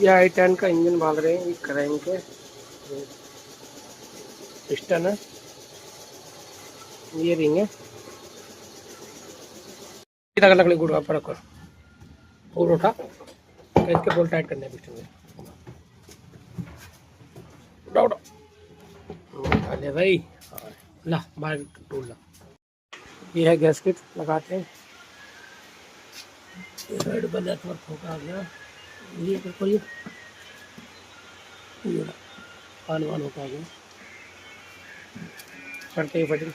ये i10 का engine भाग रहे हैं, ये क्रैंक के पिस्टन है, ये रिंग है, इधर लकड़ी गुड़ पर रखो, पूरा उठा इसके बोल टाइट करने पिस्टन में, उठा उठा उठा ले भाई। हाँ, ला बाहर टूल ला। ये है गैसकेट लगाते हैं, ये साइड पर नेटवर्क ठोका आ गया, ये देखो ये कान वान होता गया करते ही फटिंग।